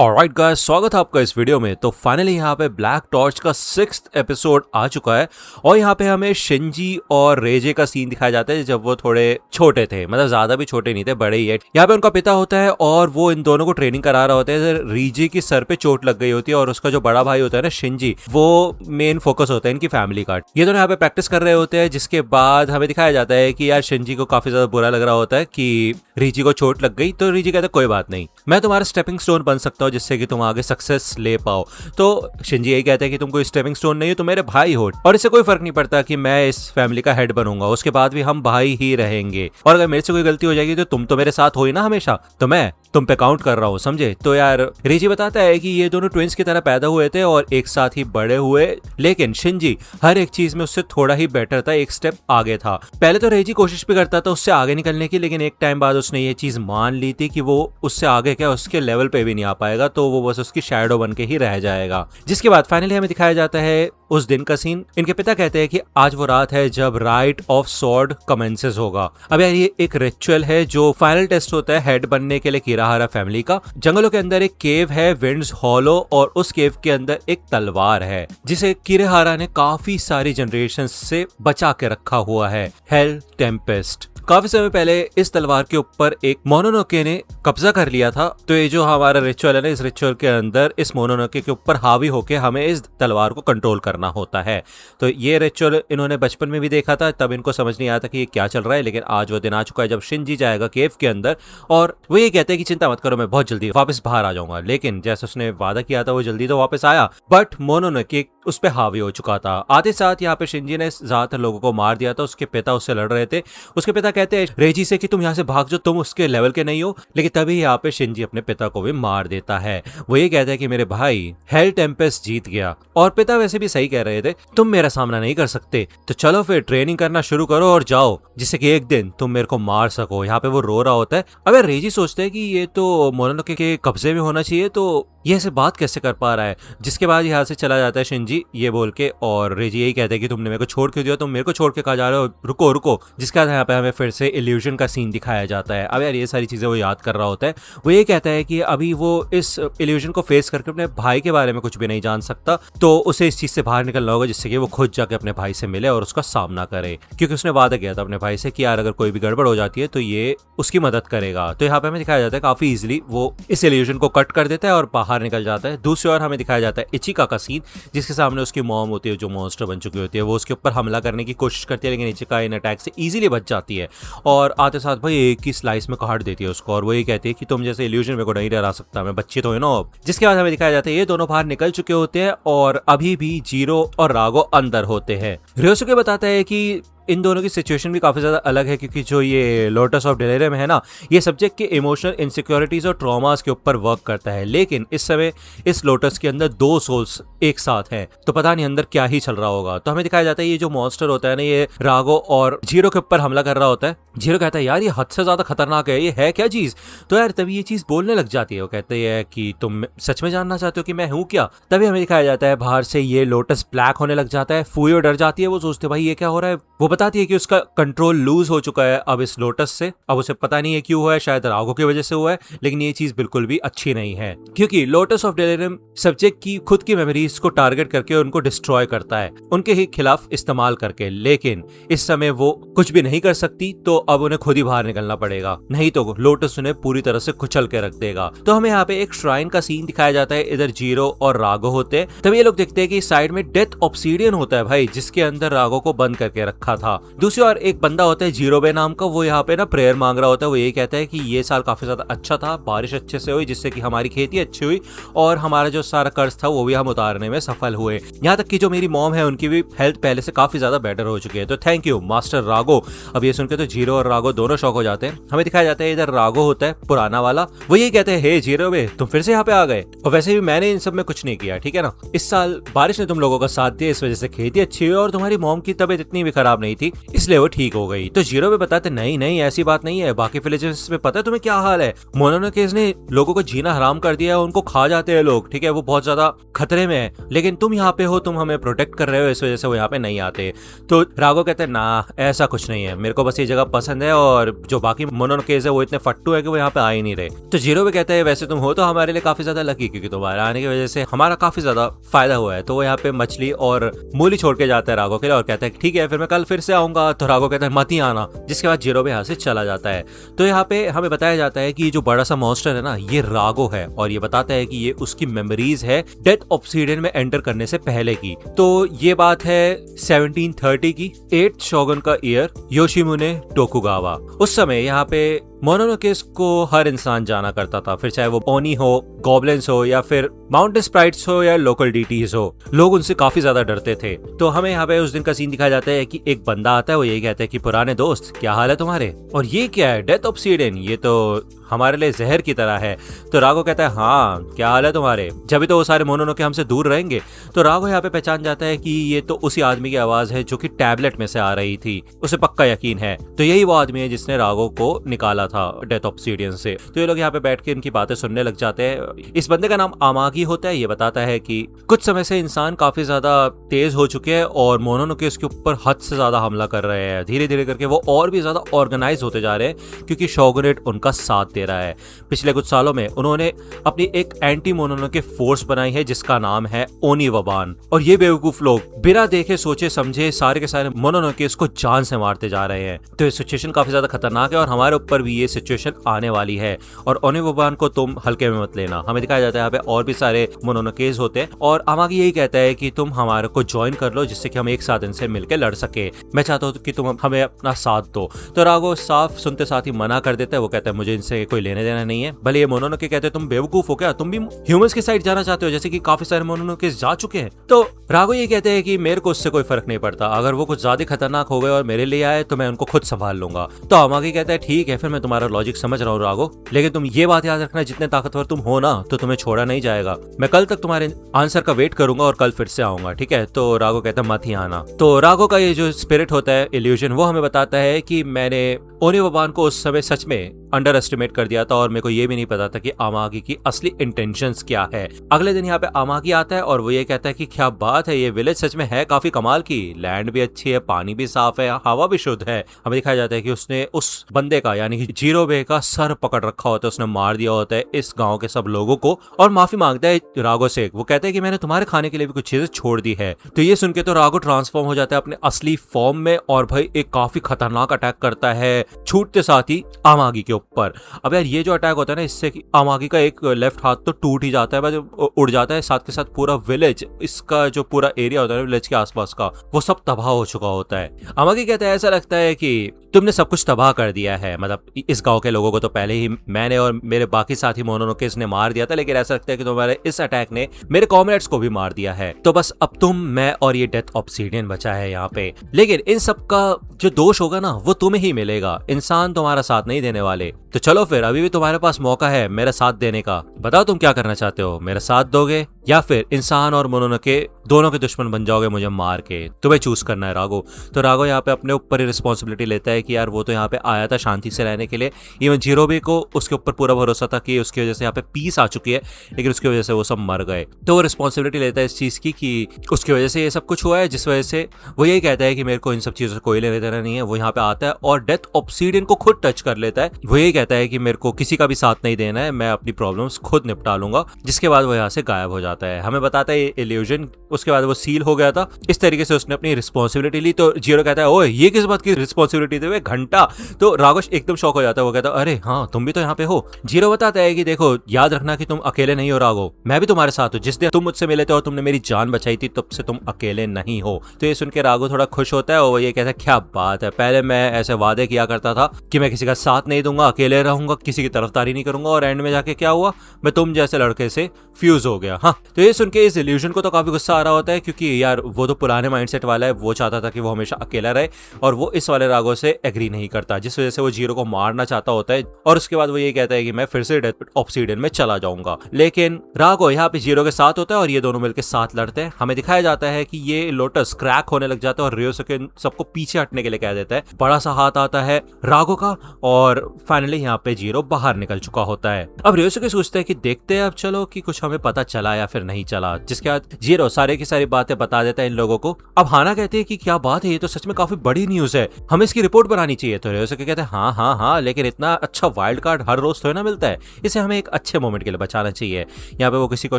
Alright guys, स्वागत है आपका इस वीडियो में। तो फाइनली यहाँ पे ब्लैक टॉर्च का 6th एपिसोड आ चुका है और यहाँ पे हमें शिंजी और रेजे का सीन दिखाया जाता है जब वो थोड़े छोटे थे, मतलब ज्यादा भी छोटे नहीं थे, बड़े ही है। यहाँ पे उनका पिता होता है और वो इन दोनों को ट्रेनिंग करा रहा होता है। रीजे की सर पे चोट लग गई होती है और उसका जो बड़ा भाई होता है ना शिंजी, वो मेन फोकस होता है इनकी फैमिली का। ये दोनों यहाँ पे प्रैक्टिस कर रहे होते हैं, जिसके बाद हमें दिखाया जाता है कि यार शिंजी को काफी ज्यादा बुरा लग रहा होता है कि रीजी को चोट लग गई। तो रीजी कहता है कोई बात नहीं, मैं तुम्हारा स्टेपिंग स्टोन बन सकता हूँ जिससे कि तुम आगे सक्सेस ले पाओ। तो शिंजी यही कहता है कि तुम कोई स्टेपिंग स्टोन नहीं हो, तुम मेरे भाई हो और इससे कोई फर्क नहीं पड़ता कि मैं इस फैमिली का हेड बनूंगा, उसके बाद भी हम भाई ही रहेंगे। और अगर मेरे से कोई गलती हो जाएगी तो तुम तो मेरे साथ हो ही ना हमेशा, तो मैं तुम पे काउंट कर रहा हूँ, समझे। तो यार रीजी बताता है कि ये दोनों ट्विंस की तरह पैदा हुए थे और एक साथ ही बड़े हुए, लेकिन शिंजी हर एक चीज में उससे थोड़ा ही बेटर था, एक स्टेप आगे था। पहले तो रीजी कोशिश भी करता था उससे आगे निकलने की, लेकिन एक टाइम बाद उसने ये चीज मान ली थी कि वो उससे आगे क्या उसके लेवल पे भी नहीं आ पाएगा, तो वो बस उसकी शैडो बन के ही रह जाएगा। जिसके बाद फाइनली हमें दिखाया जाता है उस दिन का सीन। इनके पिता कहते हैं कि आज वो रात है जब राइट ऑफ सॉर्ड कमेंसेस होगा। अब यार ये एक रिचुअल है जो फाइनल टेस्ट होता है हेड बनने के लिए किराहारा फैमिली का। जंगलों के अंदर एक केव है विंड्स हॉलो और उस केव के अंदर एक तलवार है जिसे किराहारा ने काफी सारी जनरेशन से बचा के रखा हुआ है, हेल टेम्पेस्ट। काफी समय पहले इस तलवार के ऊपर एक मोनोनोके ने कब्जा कर लिया था। तो ये जो हमारा रिचुअल है ना, इस रिचुअल के अंदर इस मोनोनोके के ऊपर हावी होके हमें इस तलवार को कंट्रोल करना होता है। तो ये रिचुअल इन्होंने बचपन में भी देखा था, तब इनको समझ नहीं आया था कि ये क्या चल रहा है, लेकिन आज वो दिन आ चुका है जब शिंजी जाएगा केव के अंदर और वो ये कहते हैं कि चिंता मत करो, मैं बहुत जल्दी वापस बाहर आ जाऊंगा। लेकिन जैसे उसने वादा किया था वो जल्दी तो वापस आया, बट मोनोनोके उस पर हावी हो चुका था। आते साथ यहाँ पे शिंजी ने ज्यादातर लोगों को मार दिया था। उसके पिता उससे लड़ रहे थे। उसके पिता कहते हैं रेजी से कि तुम यहाँ से भाग जाओ, तुम उसके लेवल के नहीं हो। लेकिन तभी यहाँ पे शिंजी अपने पिता को भी मार देता है। वो ये कहता है कि मेरे भाई हेल टेम्पेस्ट जीत गया। और पिता वैसे भी सही कह रहे थे, तुम मेरा सामना नहीं कर सकते, तो चलो फिर ट्रेनिंग करना शुरू करो और जाओ, जिससे कि एक दिन तुम मेरे को मार सको। यहाँ पे वो रो रहा होता है। अब रेजी सोचते है कि ये तो मोनोनोके के कब्जे में होना चाहिए, तो ये ऐसे बात कैसे कर पा रहा है। जिसके बाद यहाँ से चला जाता है शिंजी ये बोल के, और रेजी यही कहते हैं कि तुमने मेरे को छोड़ के दिया, तुम मेरे को छोड़ के कहा जा रहे हो, रुको रुको। जिसके बाद यहाँ पे हमें फिर से इल्यूजन का सीन दिखाया जाता है। अब यार ये सारी चीजें वो याद कर रहा होता है। वो ये कहता है कि अभी वो इस इल्यूजन को फेस करके अपने भाई के बारे में कुछ भी नहीं जान सकता, तो उसे इस चीज से बाहर निकलना होगा जिससे कि वो खुद जाके अपने भाई से मिले और उसका सामना करे, क्योंकि उसने वादा किया था अपने भाई से कि यार अगर कोई भी गड़बड़ हो जाती है तो ये उसकी मदद करेगा। तो यहाँ पे हमें दिखाया जाता है काफी इजीली वो इस इल्यूजन को कट कर देता है और बाहर निकल जाता है। दूसरी ओर हमें दिखाया जाता है इचिका का सीन, जिसके सामने उसकी मॉम होती है जो मॉन्स्टर बन चुकी होती है। वो उसके ऊपर हमला करने की कोशिश करती है, लेकिन इचिका इन अटैक से इजीली बच जाती है और आते साथ भाई एक ही स्लाइस में काट देती है उसको। और वो ये कहती है कि तुम जैसे इल्यूजन मेरे को नहीं डरा सकता, मैं बच्ची तो है ना। जिसके बाद हमें दिखाया जाता है ये दोनों बाहर निकल चुके होते हैं और अभी भी जीरो और रागो अंदर होते हैं। रयोसुके बताता है कि इन दोनों की सिचुएशन भी काफी ज्यादा अलग है, क्योंकि जो ये लोटस ऑफ डेलिरियम है ना, ये सब्जेक्ट के इमोशनल इनसिक्योरिटीज और ट्रॉमास के ऊपर वर्क करता है। लेकिन इस समय इस लोटस के अंदर 2 सोल्स एक साथ हैं, तो पता नहीं अंदर क्या ही चल रहा होगा। तो हमें दिखाया जाता है ये जो मॉन्स्टर होता है ना, ये रागो और जीरो के ऊपर हमला कर रहा होता है। जीरो कहता है यार ये हद से ज्यादा खतरनाक है, ये है क्या चीज। तो यार तभी ये चीज बोलने लग जाती है। वो कहते हैं कि तुम सच में जानना चाहते हो कि मैं हूँ क्या। तभी हमें दिखाया जाता है बाहर से ये लोटस ब्लैक होने लग जाता है। फूयो डर जाती है, वो सोचते भाई ये क्या हो रहा है। वो बताती है कि उसका कंट्रोल लूज हो चुका है अब इस लोटस से। अब उसे पता नहीं है क्यों हुआ है, शायद रागो की वजह से हुआ है, लेकिन ये चीज बिल्कुल भी अच्छी नहीं है, क्योंकि लोटस ऑफ डेलिरियम सब्जेक्ट की खुद की मेमोरीज को टारगेट करके उनको डिस्ट्रॉय करता है, उनके ही खिलाफ इस्तेमाल करके। लेकिन इस समय वो कुछ भी नहीं कर सकती, तो अब उन्हें खुद ही बाहर निकलना पड़ेगा, नहीं तो लोटस उन्हें पूरी तरह से कुचल के रख देगा। तो हमें यहाँ पे एक श्राइन का सीन दिखाया जाता है। इधर जीरो और रागो होते हैं। तभी ये लोग देखते हैं कि साइड में डेथ ऑब्सीडियन होता है भाई, जिसके अंदर रागो को बंद करके रखा था। दूसरी ओर एक बंदा होता है जीरोबे नाम का, वो यहाँ पे ना प्रेयर मांग रहा होता है। वो ये कहता है कि ये साल काफी ज्यादा अच्छा था, बारिश अच्छे से हुई जिससे कि हमारी खेती अच्छी हुई और हमारा जो सारा कर्ज था वो भी हम उतारने में सफल हुए। यहाँ तक कि जो मेरी मॉम है उनकी भी हेल्थ पहले से काफी ज्यादा बेटर हो चुकी है, तो थैंक यू मास्टर रागो। अब ये सुनकर तो जीरो और रागो दोनों शौक हो जाते हैं। हमें दिखाया जाता है इधर रागो होता है पुराना वाला। वो ये कहते हैं हे जीरोबे तुम फिर से यहाँ पे आ गए, और वैसे भी मैंने इन सब में कुछ नहीं किया, ठीक है ना। इस साल बारिश ने तुम लोगों का साथ दिया, इस वजह से खेती अच्छी हुई और तुम्हारी मॉम की तबीयत इतनी भी खराब नहीं नहीं थी, इसलिए वो ठीक हो गई। तो जीरो भी बताते नहीं नहीं ऐसी बात नहीं है, बाकी विलेजेस में पता है तुम्हें क्या हाल है, मोनोनोके ने लोगों को जीना हराम कर दिया है, उनको खा जाते हैं लोग, ठीक है, वो बहुत ज्यादा खतरे में है, लेकिन तुम यहाँ पे हो, तुम हमें प्रोटेक्ट कर रहे हो, इस वजह से वो यहाँ पे नहीं आते। तो राघव कहते हैं ना ऐसा कुछ नहीं है, मेरे को बस ये जगह पसंद है और जो बाकी मोनोनोकेज है वो इतने फट्टू है कि वो यहाँ पे आ ही नहीं रहे। तो जीरो भी कहते हैं वैसे तुम हो तो हमारे लिए काफी ज्यादा लकी, क्योंकि तुम्हारे आने की वजह से हमारा काफी ज्यादा फायदा हुआ है। तो वो यहाँ पे मछली और मूली छोड़ के जाता है राघव के लिए और कहता है ठीक है फिर मैं कल फिर से आऊंगा। तो राघव कहता है मत ही आना, जिसके बाद जीरो भी यहाँ से चला जाता है। तो यहाँ पे हमें बताया जाता है कि जो बड़ा सा मॉन्स्टर है ना ये राघव है, और ये बताता है कि ये उसकी मेमोरीज है डेथ ऑब्सीडियन में एंटर करने से पहले की। तो ये बात है 1730 की, 8th शोगुन का ईयर, योशिमुने टोकुगावा। उस समय यहाँ पे मोनोनोकेस को हर इंसान जाना करता था, फिर चाहे वो ओनी हो, गॉब्लिन्स हो, या फिर माउंटेन स्प्राइट्स हो, या लोकल डीटीज हो, लोग उनसे काफी ज्यादा डरते थे। तो हमें यहाँ पे उस दिन का सीन दिखाया जाता है कि एक बंदा आता है, वो यही कहता है कि पुराने दोस्त क्या हाल है तुम्हारे, और ये क्या है डेथ ऑब्सीडियन, ये तो हमारे लिए जहर की तरह है। तो राघव कहता है हाँ क्या हाल है तुम्हारे, जब भी तो वो सारे मोनोनोके हमसे दूर रहेंगे। तो राघव यहाँ पे पहचान जाता है कि ये तो उसी आदमी की आवाज है जो कि टैबलेट में से आ रही थी, उसे पक्का यकीन है तो यही वो आदमी है जिसने राघव को निकाला था डेथ ऑब्सीडियन से। तो ये लोग यहाँ पे बैठ के इनकी बातें सुनने लग जाते हैं। इस बंदे का नाम आमागी होता है, ये बताता है कि कुछ समय से इंसान काफी ज्यादा तेज हो चुके हैं और मोनोनोके उसके ऊपर हद से ज्यादा हमला कर रहे हैं, धीरे धीरे करके वो और भी ज्यादा ऑर्गेनाइज होते जा रहे हैं क्योंकि शोगुनेट उनका साथ दे रहा है। पिछले कुछ सालों में उन्होंने अपनी एक एंटी मोनोनोके फोर्स बनाई है जिसका नाम है ओनिवबान, और ये बेवकूफ लोग बिना देखे सोचे समझे सारे के सारे मोनोनोके को जान से मारते जा रहे हैं। तो ये सिचुएशन काफी ज्यादा खतरनाक है और हमारे ऊपर भी ये सिचुएशन आने वाली है, और ओनिवबान को तुम हल्के में मत लेना। हमें दिखाया जाता है यहाँ पे और भी सारे मोनोनोकेज होते हैं, और आमागी यही कहता है कि तुम हमारे को ज्वाइन कर लो जिससे कि हम एक साथ इनसे मिलकर लड़ सके, मैं चाहता हूँ कि तुम हमें अपना साथ दो। तो राघव साफ सुनते साथ ही मना कर देता है, वो कहता है मुझे इनसे कोई लेने देना नहीं है। भले ये मोनोनोके कहते हैं तुम बेवकूफ हो क्या, तुम भी ह्यूमंस की साइड जाना चाहते हो जैसे कि काफी सारे मोनोनोके जा चुके हैं। तो राघव ये कहते हैं कि मेरे को उससे कोई फर्क नहीं पड़ता, अगर वो कुछ ज्यादा खतरनाक हो गए और मेरे लिए आए तो मैं उनको खुद संभाल लूंगा। तो आमागी कहता है ठीक है फिर मैं तुम्हारा लॉजिक समझ रहा हूँ राघव, लेकिन तुम ये बात याद रखना जितने ताकतवर तुम हो ना तो तुम्हें छोड़ा नहीं जाएगा, मैं कल तक तुम्हारे आंसर का वेट करूंगा और कल फिर से आऊंगा, ठीक है। तो राघव कहता है मत ही आना। तो राघव का ये जो स्पिरिट होता है इल्यूजन, वो हमें बताता है कि मैंने ओनिवबान को उस समय सच में अंडर एस्टिमेट कर दिया था और मेरे को ये भी नहीं पता था कि आमागी की असली इंटेंशंस क्या है। अगले दिन यहाँ पे आमागी आता है और वो ये कहता है कि क्या बात है, ये विलेज सच में है काफी कमाल की, लैंड भी अच्छी है, पानी भी साफ है, हवा भी शुद्ध है। हमें दिखाया जाता है कि उसने उस बंदे का यानी कि जीरोबे का सर पकड़ रखा होता है, उसने मार दिया होता है इस गाँव के सब लोगों को, और माफी मांगता है राघव से। वो कहता है कि मैंने तुम्हारे खाने के लिए भी कुछ चीजें छोड़ दी है। तो ये सुन के तो राघव ट्रांसफॉर्म हो जाता है अपने असली फॉर्म में, और भाई एक काफी खतरनाक अटैक करता है छूटते साथ ही आमागी के ऊपर। अब यार ये जो अटैक होता है ना, इससे आमागी का एक लेफ्ट हाथ तो टूट ही जाता है, उड़ जाता है, साथ के साथ पूरा विलेज, इसका जो पूरा एरिया होता है विलेज के आसपास का, वो सब तबाह हो चुका होता है। आमागी कहता है ऐसा लगता है कि तुमने सब कुछ तबाह कर दिया है, मतलब इस गांव के लोगों को तो पहले ही मैंने और मेरे बाकी साथी मोनोनोकेस ने मार दिया था, लेकिन ऐसा लगता है कि तुम्हारे इस अटैक ने मेरे कॉमरेड्स को भी मार दिया है। तो बस अब तुम, मैं और ये डेथ ऑब्सीडियन बचा है यहाँ पे, लेकिन इन सब का जो दोष होगा ना वो तुम्हें ही मिलेगा, इंसान तुम्हारा साथ नहीं देने वाले। तो चलो फिर अभी भी तुम्हारे पास मौका है मेरा साथ देने का, बताओ तुम क्या करना चाहते हो, मेरा साथ दोगे या फिर इंसान और मोनोनोके दोनों के दुश्मन बन जाओगे मुझे मार के, तुम्हें चूज करना है राघव। तो राघव यहाँ पे अपने ऊपर ही रिस्पॉन्सिबिलिटी लेता है कि यार वो तो यहाँ पे आया था शांति से रहने के लिए, इवन जीरोबे को उसके ऊपर पूरा भरोसा था कि उसकी वजह से यहाँ पे पीस आ चुकी है, लेकिन उसकी वजह से वो सब मर गए। तो वो रिस्पॉन्सिबिलिटी लेता है इस चीज की कि उसकी वजह से ये सब कुछ हुआ है, जिस वजह से वो यही कहता है कि मेरे को इन सब चीजों से कोई लेने देना नहीं है। वो यहाँ पे आता है और डेथ ऑब्सीडियन को खुद टच कर लेता है, वो यही कहता है कि मेरे को किसी का भी साथ नहीं देना है, मैं अपनी प्रॉब्लम्स खुद निपटा लूंगा, जिसके बाद वो यहाँ से गायब हो जाता है। हमें बताता है ये इल्यूजन, उसके बाद वो सील हो गया था, इस तरीके से उसने अपनी रिस्पॉन्सिबिलिटी ली। तो जीरो कहता है ओए ये किस बात की रिस्पॉन्सिबिलिटी दे हुए घंटा। तो राघव एकदम शॉक हो जाता है, वो कहता है अरे हाँ तुम भी तो यहाँ पे हो। जीरो बताता है कि देखो याद रखना कि तुम अकेले नहीं हो राघव, मैं भी तुम्हारे साथ हूँ, जिस दिन तुम मुझसे मिले थे और तुमने मेरी जान बचाई थी तब से तुम अकेले नहीं हो। तो ये सुन के राघव थोड़ा खुश होता है और वो ये कहता है क्या बात है, पहले मैं ऐसे वादे किया करता था कि मैं किसी का साथ नहीं दूंगा, अकेले अकेले रहूंगा, किसी की तरफदारी नहीं करूंगा, और एंड में जाके क्या हुआ, मैं तुम जैसे लड़के से फ्यूज हो गया। हाँ, तो ये सुन के इस इल्यूजन को तो काफी गुस्सा आ रहा होता है, क्योंकि यार वो तो पुराने माइंडसेट वाला है, वो चाहता था कि वो हमेशा अकेला रहे, और वो इस वाले रागो से एग्री नहीं करता, जिस वजह से वो जीरो को मारना चाहता होता है, और उसके बाद वो ये कहता है कि मैं फिर से डेथ ऑब्सीडियन में चला जाऊंगा। लेकिन रागो यहाँ पे जीरो के साथ होता है और ये दोनों मिलकर साथ लड़ते हैं। हमें दिखाया जाता है कि ये लोटस क्रैक होने लग जाता है और रियोसुके सबको पीछे हटने के लिए कह देता है। बड़ा सा हाथ आता है रागो का और फाइनली यहाँ पे जीरो बाहर निकल चुका होता है। अब रियोसुके सोचते हैं कि देखते हैं अब चलो कि कुछ हमें पता चला या फिर नहीं चला, जिसके बाद जीरो सारे की सारी बातें बता देता है इन लोगों को। अब हाना कहते हैं कि क्या बात है, ये तो सच में काफी बड़ी न्यूज है, हमें इसकी रिपोर्ट बनानी चाहिए। तो रियोसुके कहते हैं हाँ हाँ हाँ, लेकिन इतना अच्छा वाइल्ड कार्ड हर रोज थोड़ा ना मिलता है, इसे हमें एक अच्छे मोमेंट के लिए बचाना चाहिए। यहाँ पे वो किसी को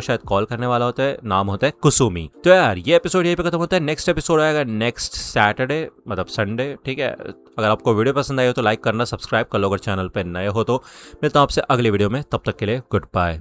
शायद कॉल करने वाला होता है, नाम होता है कुसुमी। तो यार ये एपिसोड यहीं पे खत्म होता है। नेक्स्ट एपिसोड आएगा नेक्स्ट सैटरडे, मतलब संडे, ठीक है। अगर आपको वीडियो पसंद आई हो तो लाइक करना, सब्सक्राइब कर लो अगर चैनल पे नए हो तो। मिलता हूं आपसे अगले वीडियो में, तब तक के लिए गुड बाय।